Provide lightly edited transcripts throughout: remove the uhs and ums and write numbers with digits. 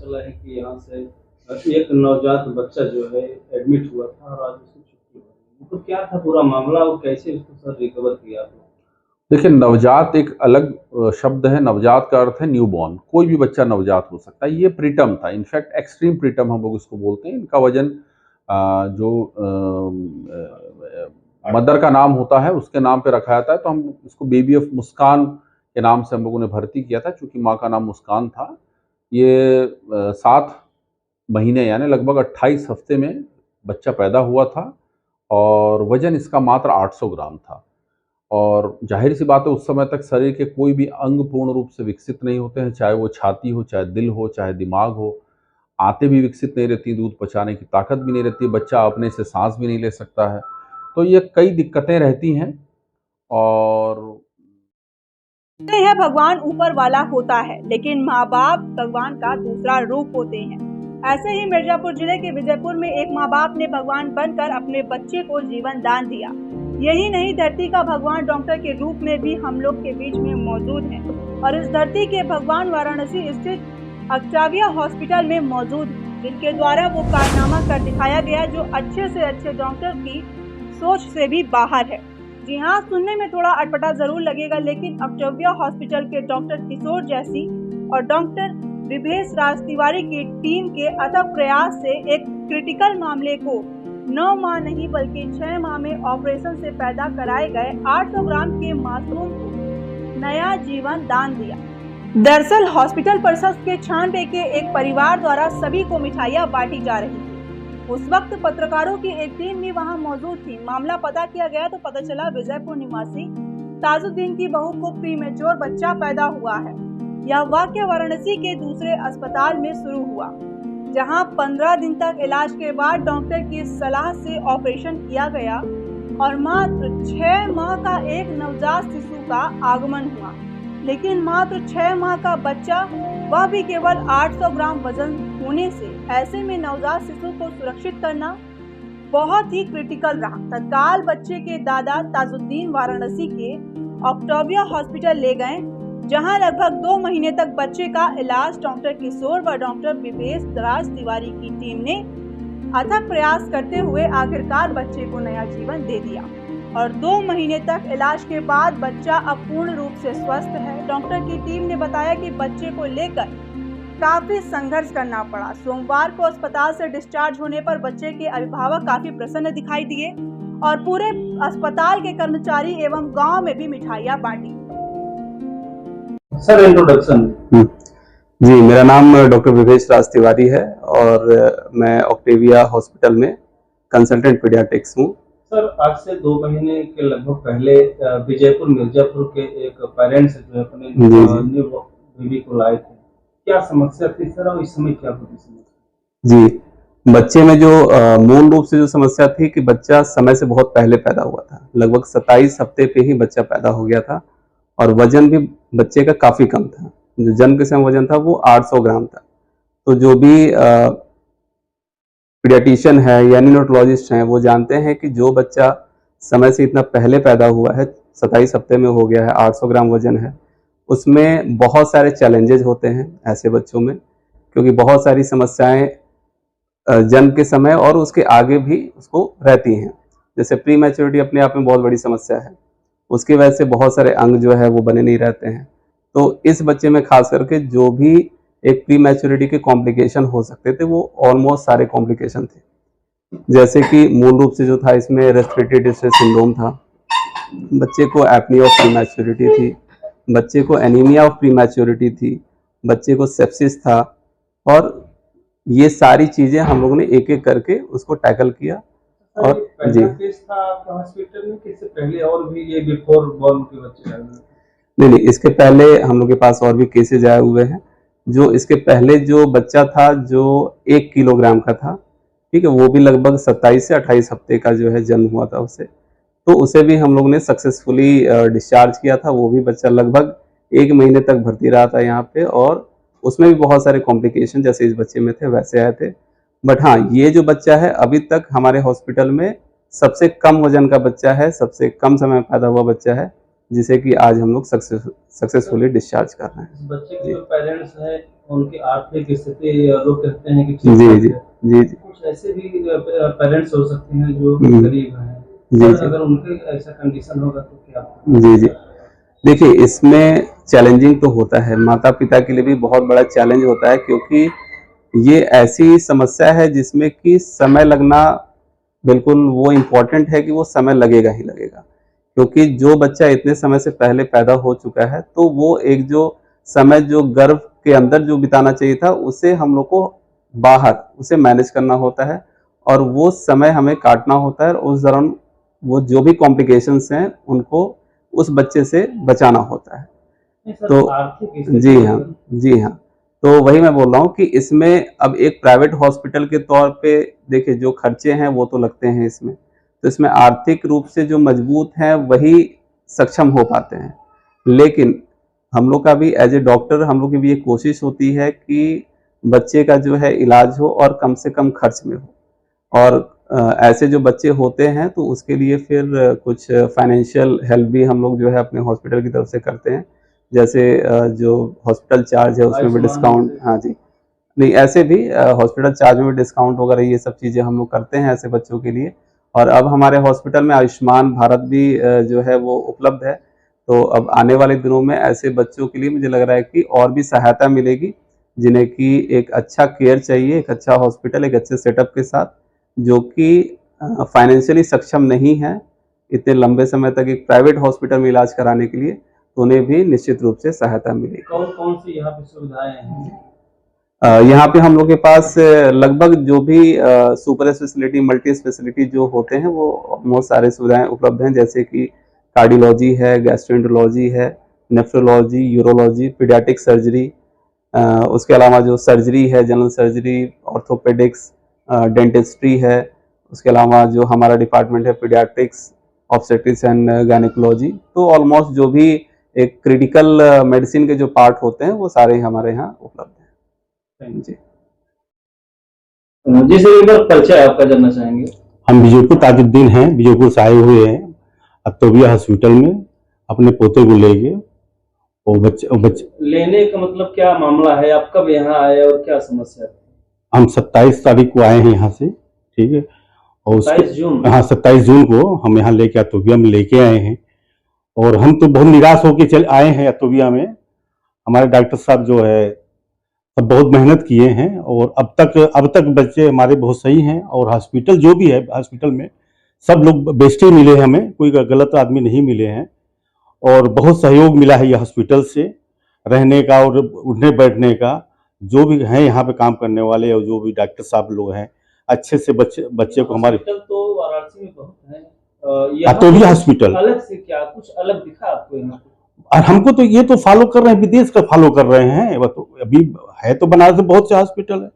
चला है कि यहाँ से एक नवजात बच्चा जो है एडमिट हुआ था और आज उसकी छुट्टी हो गई। तो क्या था पूरा मामला और कैसे उसको सर रिकवर किया आपने? देखिए, नवजात एक अलग शब्द है। नवजात का अर्थ है न्यूबॉर्न। कोई भी बच्चा नवजात हो सकता है। ये प्रीटर्म था, इनफैक्ट एक्सट्रीम प्रीटर्म हम लोग इसको बोलते हैं। इनका वजन जो मदर का नाम होता है उसके नाम पे रखा जाता है, तो हम इसको बेबी ऑफ मुस्कान के नाम से हम लोगों ने भर्ती किया था, क्योंकि माँ का नाम मुस्कान था। ये 7 महीने यानी लगभग 28 हफ्ते में बच्चा पैदा हुआ था और वजन इसका मात्र 800 ग्राम था। और जाहिर सी बात है, उस समय तक शरीर के कोई भी अंग पूर्ण रूप से विकसित नहीं होते हैं, चाहे वो छाती हो, चाहे दिल हो, चाहे दिमाग हो। आंतें भी विकसित नहीं रहती, दूध पचाने की ताकत भी नहीं रहती, बच्चा अपने से सांस भी नहीं ले सकता है। तो ये कई दिक्कतें रहती हैं। और है भगवान ऊपर वाला होता है, लेकिन माँ बाप भगवान का दूसरा रूप होते हैं। ऐसे ही मिर्जापुर जिले के विजयपुर में एक माँ बाप ने भगवान बनकर अपने बच्चे को जीवन दान दिया। यही नहीं, धरती का भगवान डॉक्टर के रूप में भी हम लोग के बीच में मौजूद है और इस धरती के भगवान वाराणसी स्थित ऑक्टाविया हॉस्पिटल में मौजूद है, जिनके द्वारा वो कारनामा कर दिखाया गया जो अच्छे से अच्छे डॉक्टर की सोच से भी बाहर है। जी हाँ, सुनने में थोड़ा अटपटा जरूर लगेगा, लेकिन ऑक्टाविया हॉस्पिटल के डॉक्टर किशोर जैसी और डॉक्टर विभेश राज तिवारी की टीम के अथक प्रयास से एक क्रिटिकल मामले को 9 माह नहीं बल्कि 6 माह में ऑपरेशन से पैदा कराए गए 800 ग्राम के मासूम को नया जीवन दान दिया। दरअसल हॉस्पिटल परिसर के 96 के एक परिवार द्वारा सभी को मिठाइयाँ बांटी जा रही थी। उस वक्त पत्रकारों की एक टीम भी वहां मौजूद थी। मामला पता किया गया तो पता चला विजयपुर निवासी ताजुद्दीन की बहू को प्रीमेच्योर बच्चा पैदा हुआ है। यह वाकया वाराणसी के दूसरे अस्पताल में शुरू हुआ, जहां 15 दिन तक इलाज के बाद डॉक्टर की सलाह से ऑपरेशन किया गया और मात्र 6 माह का एक नवजात शिशु का आगमन हुआ। लेकिन मात्र 6 माह का बच्चा, वह भी केवल 800 ग्राम वजन होने से, ऐसे में नवजात शिशु को सुरक्षित करना बहुत ही क्रिटिकल रहा। तत्काल बच्चे के दादा ताजुद्दीन वाराणसी के ऑक्टाविया हॉस्पिटल ले गए, जहां लगभग 2 महीने तक बच्चे का इलाज डॉक्टर किशोर व डॉक्टर विभेश राज तिवारी की टीम ने अथक प्रयास करते हुए आखिरकार बच्चे को नया जीवन दे दिया और 2 महीने तक इलाज के बाद बच्चा अब पूर्ण रूप से स्वस्थ है। डॉक्टर की टीम ने बताया कि बच्चे को लेकर काफी संघर्ष करना पड़ा। सोमवार को अस्पताल से डिस्चार्ज होने पर बच्चे के अभिभावक काफी प्रसन्न दिखाई दिए और पूरे अस्पताल के कर्मचारी एवं गांव में भी मिठाइयां बांटी। Sir, introduction. जी, मेरा नाम डॉक्टर विभेश राज तिवारी है और मैं ऑक्टाविया हॉस्पिटल में कंसल्टेंट पीडियाट्रिक्स हूँ। सर, आज से 2 महीने के लगभग पहले विजयपुर मिर्जापुर के एक पेरेंट्स जो अपने न्यू बेबी को लाए थे, क्या समस्या थी सर और इस समय क्या होती समस्या? जी, बच्चे में जो मूल रूप से जो समस्या थी कि बच्चा समय से बहुत पहले पैदा हुआ था। लगभग 27 हफ्ते पे ही बच्चा पैदा हो गया था और वजन भी बच्चे का काफी कम था। जो जन्म के समय वजन था वो 800 ग्राम था। तो जो भी पीडियाट्रिशियन है या न्यूरोलॉजिस्ट हैं, वो जानते हैं कि जो बच्चा समय से इतना पहले पैदा हुआ है, 27 हफ्ते में हो गया है, 800 ग्राम वजन है, उसमें बहुत सारे चैलेंजेस होते हैं ऐसे बच्चों में, क्योंकि बहुत सारी समस्याएं जन्म के समय और उसके आगे भी उसको रहती हैं। जैसे प्री मैच्योरिटी अपने आप में बहुत बड़ी समस्या है, उसकी वजह से बहुत सारे अंग जो है वो बने नहीं रहते हैं। तो इस बच्चे में खास करके जो भी एक प्री मैच्योरिटी के कॉम्प्लिकेशन हो सकते थे, वो ऑलमोस्ट सारे कॉम्प्लिकेशन थे। जैसे कि मूल रूप से जो था, इसमें रेस्पिरेटरी डिस्ट्रेस सिंड्रोम था, बच्चे को एपनी ऑफ प्री मैच्योरिटी थी, बच्चे को एनीमिया ऑफ प्री मैच्योरिटी थी, बच्चे को सेप्सिस था। और ये सारी चीजें हम लोगों ने एक एक करके उसको टैकल किया। और जी, केस था हॉस्पिटल में, किससे पहले और भी ये बिफोर बॉर्न के बच्चे आए? नहीं, इसके पहले हम लोग के पास और भी केसेज आए हुए हैं। जो इसके पहले जो बच्चा था जो 1 किलोग्राम का था, ठीक है, वो भी लगभग 27 से 28 हफ्ते का जो है जन्म हुआ था उसे, तो उसे भी हम लोग ने सक्सेसफुली डिस्चार्ज किया था। वो भी बच्चा लगभग 1 महीने तक भर्ती रहा था यहाँ पे और उसमें भी बहुत सारे कॉम्प्लिकेशन जैसे इस बच्चे में थे वैसे आए थे। बट हाँ, ये जो बच्चा है अभी तक हमारे हॉस्पिटल में सबसे कम वजन का बच्चा है, सबसे कम समय में पैदा हुआ बच्चा है जिसे कि आज हम लोग सक्सेसफुली डिस्चार्ज कर रहे हैं। बच्चे के जो पेरेंट्स हैं उनकी आर्थिक स्थिति लोग कहते हैं कि जी ठीक जी है, जी जी कुछ ऐसे भी पेरेंट्स हो सकते हैं जो गरीब हैं, जी और जी अगर उनके ऐसा कंडीशन होगा तो क्या? जी जी देखिए, इसमें चैलेंजिंग तो होता है, माता पिता के लिए भी बहुत बड़ा चैलेंज होता है, क्योंकि ये ऐसी समस्या है जिसमें कि समय लगना बिल्कुल वो इम्पोर्टेंट है कि वो समय लगेगा ही लगेगा। क्योंकि जो बच्चा इतने समय से पहले पैदा हो चुका है, तो वो एक जो समय जो गर्भ के अंदर जो बिताना चाहिए था, उसे हम लोग को बाहर उसे मैनेज करना होता है, और वो समय हमें काटना होता है, और उस दौरान वो जो भी कॉम्प्लिकेशंस हैं उनको उस बच्चे से बचाना होता है। नहीं सर, तो आर्थिक स्थिति जी तो हाँ, सर, जी हाँ। तो वही मैं बोल रहा हूँ कि इसमें अब एक प्राइवेट हॉस्पिटल के तौर पे देखिए जो खर्चे हैं वो तो लगते हैं इसमें। तो इसमें आर्थिक रूप से जो मजबूत हैं वही सक्षम हो पाते हैं। लेकिन हम लोग का भी एज ए डॉक्टर हम लोग की भी ये कोशिश होती है कि बच्चे का जो है इलाज हो और कम से कम खर्च में हो। और ऐसे जो बच्चे होते हैं तो उसके लिए फिर कुछ फाइनेंशियल हेल्प भी हम लोग जो है अपने हॉस्पिटल की तरफ से करते हैं। जैसे जो हॉस्पिटल चार्ज है उसमें भी आयुष्मान डिस्काउंट, से- हाँ जी। नहीं, ऐसे भी हॉस्पिटल चार्ज में भी डिस्काउंट वगैरह ये सब चीज़ें हम लोग करते हैं ऐसे बच्चों के लिए। और अब हमारे हॉस्पिटल में आयुष्मान भारत भी जो है वो उपलब्ध है। तो अब आने वाले दिनों में ऐसे बच्चों के लिए मुझे लग रहा है कि और भी सहायता मिलेगी, जिन्हें कि एक अच्छा केयर चाहिए, एक अच्छा हॉस्पिटल, एक अच्छे सेटअप के साथ, जो कि फाइनेंशियली सक्षम नहीं है इतने लंबे समय तक एक प्राइवेट हॉस्पिटल में इलाज कराने के लिए, तो उन्हें भी निश्चित रूप से सहायता मिलेगी। कौन कौन सी यहाँ पे सुविधाएं हैं? यहाँ पे हम लोग के पास लगभग जो भी सुपर स्पेशलिटी, मल्टी स्पेशलिटी जो होते हैं वो ऑलमोस्ट सारे सुविधाएं उपलब्ध हैं। जैसे कि कार्डियोलॉजी है, गैस्ट्रोएंटरोलॉजी है, नेफ्रोलॉजी, यूरोलॉजी, पीडियाट्रिक सर्जरी, उसके अलावा जो सर्जरी है, जनरल सर्जरी, ऑर्थोपेडिक्स, डेंटिस्ट्री है। उसके अलावा जो हमारा डिपार्टमेंट है पीडियाट्रिक्स, ऑब्स्टेट्रिक्स एंड गायनेकोलॉजी। तो ऑलमोस्ट जो भी एक क्रिटिकल मेडिसिन के जो पार्ट होते हैं वो सारे हमारे यहाँ उपलब्ध हैं जी। जी सर, एक बार परिचय आपका जानना चाहेंगे। हम विजयपुर ताजुद्दीन हैं, विजयपुर से आए हुए हैं अत्तोबिया हॉस्पिटल में अपने पोते को लेके। और बच्चे लेने का मतलब क्या मामला है, आप कब यहाँ आए और क्या समस्या है? हम 27 तारीख को आए हैं यहाँ से, ठीक है। और 27 जून? हाँ, 27 जून को हम यहाँ लेके अत्तोबिया में लेके आए हैं। और हम तो बहुत निराश होके चले आए हैं अत्तोबिया में। हमारे डॉक्टर साहब जो है सब बहुत मेहनत किए हैं, और अब तक बच्चे हमारे बहुत सही हैं। और हॉस्पिटल जो भी है, हॉस्पिटल में सब लोग बेस्ट ही मिले हैं, हमें कोई गलत आदमी नहीं मिले हैं। और बहुत सहयोग मिला है ये हॉस्पिटल से, रहने का और उठने बैठने का। जो भी हैं यहाँ पे काम करने वाले और जो भी डॉक्टर साहब लोग हैं, अच्छे से बच्चे को हमारे। हॉस्पिटल तो वाराणसी में बहुत है, यहाँ अत्तोबिया पे हॉस्पिटल अलग से क्या कुछ अलग दिखा आपको यहाँ पे? और हमको तो ये तो फॉलो कर रहे हैं, विदेश का फॉलो कर रहे हैं। वो तो अभी है तो बनारस में बहुत से हॉस्पिटल है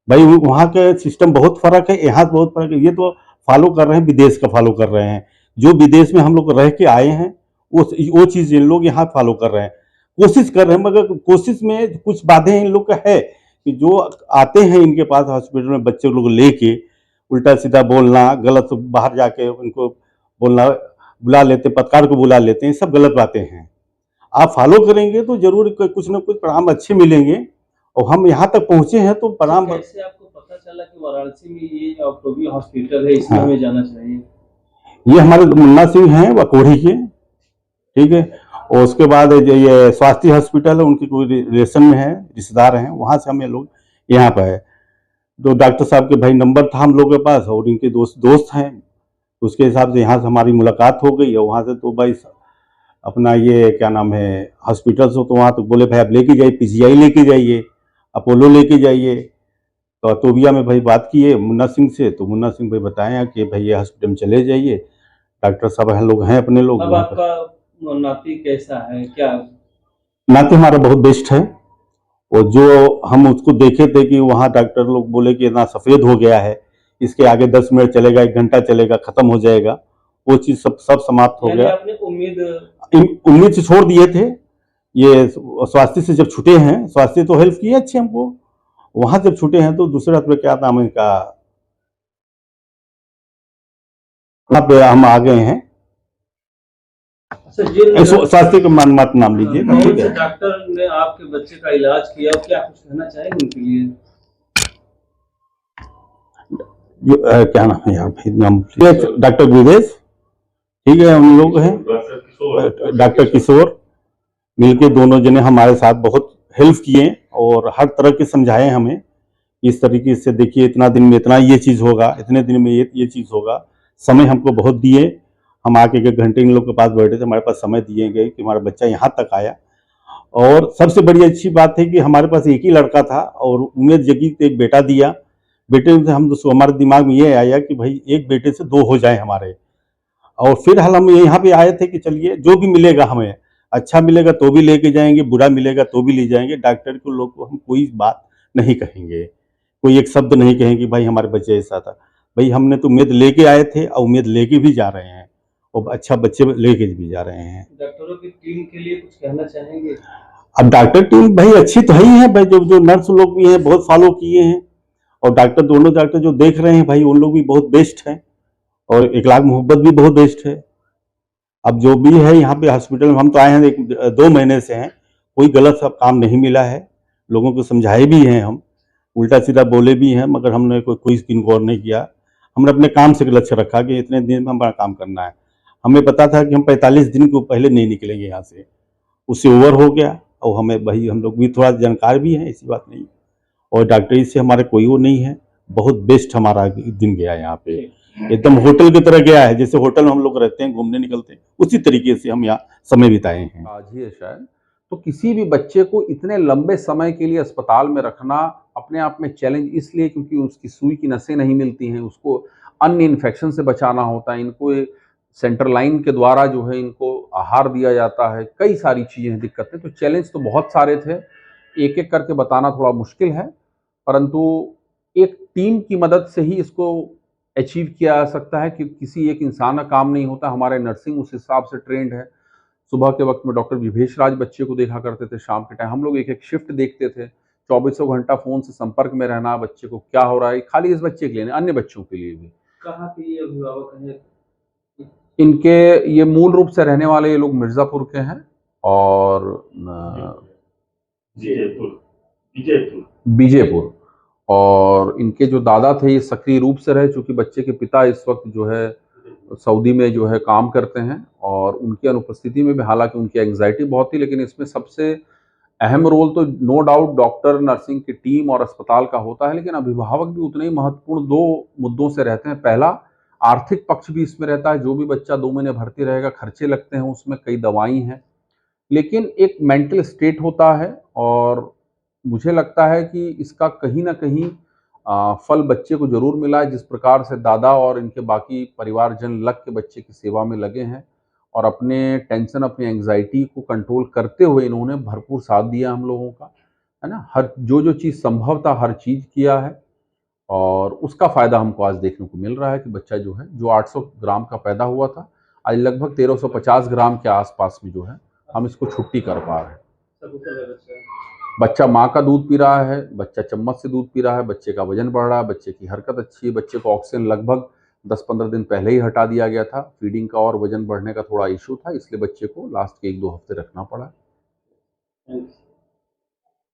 भाई, वहाँ के सिस्टम बहुत फर्क है, यहाँ बहुत फर्क है। ये तो फॉलो कर रहे हैं, विदेश का फॉलो कर रहे हैं। जो विदेश में हम लोग रह के आए हैं वो चीज़ इन लोग यहाँ फॉलो कर रहे हैं, कोशिश कर रहे हैं। मगर कोशिश में कुछ बाधे इन लोग का है कि जो आते हैं इनके पास हॉस्पिटल में बच्चे लोग लेके, उल्टा सीधा बोलना, गलत बाहर जाके उनको बोलना, बुला लेते, पत्रकार को बुला लेते हैं, सब गलत बातें हैं। आप फॉलो करेंगे तो जरूर कुछ ना कुछ परिणाम अच्छे मिलेंगे। और हम यहाँ तक पहुंचे हैं तो परिणाम। कैसे आपको पता चला कि वाराणसी में ये अत्तोबिया हॉस्पिटल है, इसमें हाँ। हमें जाना चाहिए? ये हमारे मुन्ना सिंह हैं वकोड़ी के, ठीक है। और उसके बाद ये स्वास्थ्य हॉस्पिटल है, उनकी कोई रिलेशन में है, रिश्तेदार हैं, वहाँ से हमें लोग यहाँ पर है। तो डॉक्टर साहब के भाई नंबर था हम लोग के पास, और इनके दोस्त हैं, उसके हिसाब से यहाँ से हमारी मुलाकात हो गई। और वहाँ से तो भाई अपना ये क्या नाम है हॉस्पिटल से, तो वहाँ तो बोले भाई आप लेके जाइए, PGI लेके जाइए, अपोलो लेके जाइए। तो अत्तोबिया में भाई बात किए मुन्ना सिंह से, तो मुन्ना सिंह भाई बताया कि भाई ये हॉस्पिटल में चले जाइए, डॉक्टर साहब हम लोग हैं अपने लोग। अब आपका नाती कैसा है, क्या? नाते हमारा बहुत बेस्ट है। और जो हम उसको देखे थे कि वहाँ डॉक्टर लोग बोले कि इतना सफ़ेद हो गया है, इसके आगे 10 मिनट चलेगा, 1 घंटा चलेगा, खत्म हो जाएगा, वो चीज़ सब समाप्त हो गया। आपने उम्मीद से छोड़ दिए थे। ये स्वास्थ्य से जब छूटे हैं, स्वास्थ्य तो हेल्प किए अच्छे हमको, वहां जब छूटे हैं तो दूसरे हाथ में क्या नाम है इनका, वहां पे हम आ गए हैं। अच्छा, जिन स्वास्थ्य का मत नाम लीजिए, कौन ठीक से है। डॉक्टर ने आपके बच्चे का इलाज किया और क्या कुछ कहना चाहेंगे उनके लिए? क्या नाम है यार भाई, नाम डॉक्टर गुरदेश, ठीक है, हम लोग हैं डॉक्टर किशोर, मिलके दोनों जने हमारे साथ बहुत हेल्प किए और हर तरह के समझाए हमें, इस तरीके से देखिए इतना दिन में इतना ये चीज़ होगा, इतने दिन में ये चीज़ होगा। समय हमको बहुत दिए, हम आके एक घंटे इन लोग के पास बैठे थे, हमारे पास समय दिए गए कि हमारा बच्चा यहाँ तक आया। और सबसे बड़ी अच्छी बात है कि हमारे पास एक ही लड़का था और उम्मीद जगी तो एक बेटा दिया। बेटे से हम हमारे दिमाग में ये आया कि भाई एक बेटे से 2 हो जाए हमारे। और फिर हम यहाँ पे आए थे कि चलिए जो भी मिलेगा हमें, अच्छा मिलेगा तो भी लेके जाएंगे, बुरा मिलेगा तो भी ले जाएंगे। डॉक्टर को लोग को हम कोई बात नहीं कहेंगे, कोई एक शब्द नहीं कहेंगे भाई हमारे बच्चे ऐसा था। भाई हमने तो उम्मीद लेके आए थे और उम्मीद लेके भी जा रहे हैं और अच्छा बच्चे लेके भी जा रहे हैं। डॉक्टरों की टीम के लिए कुछ कहना चाहेंगे? अब डॉक्टर टीम भाई अच्छी तो ही है भाई, जो नर्स लोग भी हैं बहुत फॉलो किए हैं, और डॉक्टर दोनों डॉक्टर जो देख रहे हैं भाई उन लोग भी बहुत बेस्ट हैं, और 1 लाख मोहब्बत भी बहुत बेस्ट है। अब जो भी है यहाँ पे हॉस्पिटल में हम तो आए हैं 2 महीने से हैं, कोई गलत सब काम नहीं मिला है, लोगों को समझाए भी हैं हम, उल्टा सीधा बोले भी हैं, मगर हमने कोई स्किन गौर नहीं किया। हमने अपने काम से लक्ष्य रखा कि इतने दिन में हमारा काम करना है। हमें पता था कि हम 45 दिन को पहले नहीं निकलेंगे यहाँ से, उससे ओवर हो गया। और हमें भाई हम लोग भी थोड़ा जानकार भी हैं, ऐसी बात नहीं, और डॉक्टरी से हमारे कोई वो नहीं है, बहुत बेस्ट हमारा दिन गया यहाँ पे, एकदम होटल की तरह गया है। जैसे होटल में हम लोग रहते हैं, घूमने निकलते हैं, उसी तरीके से हम यहाँ समय बिताए हैं। आज ही है शायद। तो किसी भी बच्चे को इतने लंबे समय के लिए अस्पताल में रखना अपने आप में चैलेंज इसलिए क्योंकि उसकी सुई की नसें नहीं मिलती हैं, उसको अन्य इन्फेक्शन से बचाना होता है, इनको सेंट्रल लाइन के द्वारा जो है इनको आहार दिया जाता है, कई सारी चीज़ें दिक्कतें। तो चैलेंज तो बहुत सारे थे, एक एक करके बताना थोड़ा मुश्किल है, परंतु एक टीम की मदद से ही इसको अचीव किया जा सकता है कि किसी एक इंसान का काम नहीं होता। हमारे नर्सिंग उस हिसाब से ट्रेंड है। सुबह के वक्त में डॉक्टर विभेश राज बच्चे को देखा करते थे, शाम के टाइम हम लोग एक एक शिफ्ट देखते थे, 24 घंटा फ़ोन से संपर्क में रहना, बच्चे को क्या हो रहा है, खाली इस बच्चे के लिए नहीं, अन्य बच्चों के लिए भी। कहाँ के ये अभिभावक हैं? इनके ये मूल रूप से रहने वाले ये लोग मिर्ज़ापुर के हैं और बीजेपुर, और इनके जो दादा थे ये सक्रिय रूप से रहे, चूँकि बच्चे के पिता इस वक्त जो है सऊदी में जो है काम करते हैं, और उनकी अनुपस्थिति में भी हालांकि उनकी एंग्जाइटी बहुत थी, लेकिन इसमें सबसे अहम रोल तो नो डाउट डॉक्टर, नर्सिंग की टीम और अस्पताल का होता है, लेकिन अभिभावक भी उतने ही महत्वपूर्ण 2 मुद्दों से रहते हैं। पहला, आर्थिक पक्ष भी इसमें रहता है, जो भी बच्चा 2 महीने भर्ती रहेगा, खर्चे लगते हैं उसमें, कई दवाई हैं, लेकिन एक मेंटल स्टेट होता है, और मुझे लगता है कि इसका कहीं न कहीं फल बच्चे को ज़रूर मिला है। जिस प्रकार से दादा और इनके बाकी परिवारजन लग के बच्चे की सेवा में लगे हैं और अपने टेंशन, अपनी एंग्जाइटी को कंट्रोल करते हुए इन्होंने भरपूर साथ दिया हम लोगों का, है ना? हर जो चीज़ संभव था, हर चीज़ किया है, और उसका फ़ायदा हमको आज देखने को मिल रहा है कि बच्चा जो है, जो 800 ग्राम का पैदा हुआ था, आज लगभग 1350 ग्राम के आस-पास में जो है, हम इसको छुट्टी कर पा रहे हैं। सकुशल है बच्चा। बच्चा माँ का दूध पी रहा है, बच्चा चम्मच से दूध पी रहा है, बच्चे का वजन बढ़ रहा है, बच्चे की हरकत अच्छी है, बच्चे को ऑक्सीजन लगभग 10-15 दिन पहले ही हटा दिया गया था। फीडिंग का और वजन बढ़ने का थोड़ा इशू था, इसलिए बच्चे को लास्ट के 1-2 हफ्ते रखना पड़ा। थैंक्स।